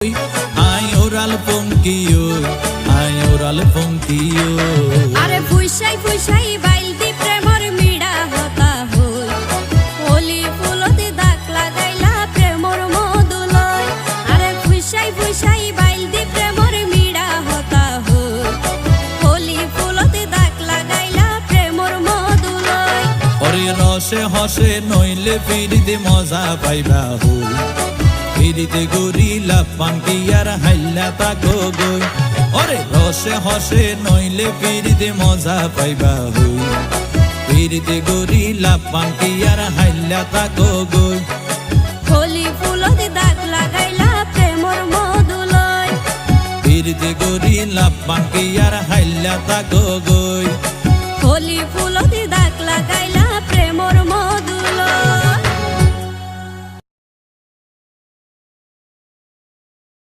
Ay oral ponkiyo, ay oral ponkiyo. আরে ফুইসাই ফুইসাই বাইলদি প্রেমর মিড়া হতা হই হোলি ফুলতে দাগ লাগাইলা প্রেমর মধুলয় আরে ফুইসাই ফুইসাই বাইলদি প্রেমর মিড়া হতা হই হোলি ফুলতে দাগ লাগাইলা প্রেমর মধুলয় ওরে রসে হসে নইলে ফিরিতে মজা পাইবা হই ফিরিতে গরিলা পানকি আর হাইলা তাকো গই ওরে রসে হসে নইলে ফিরিতে মজা পাইবা হই ফিরিতে গরিলা পানকি আর হাইলা তাকো গই হোলি ফুলতে দাগ লাগাইলা প্রেমর মধুলয় ফিরিতে গরিলা পানকি আর হাইলা তাকো গই হোলি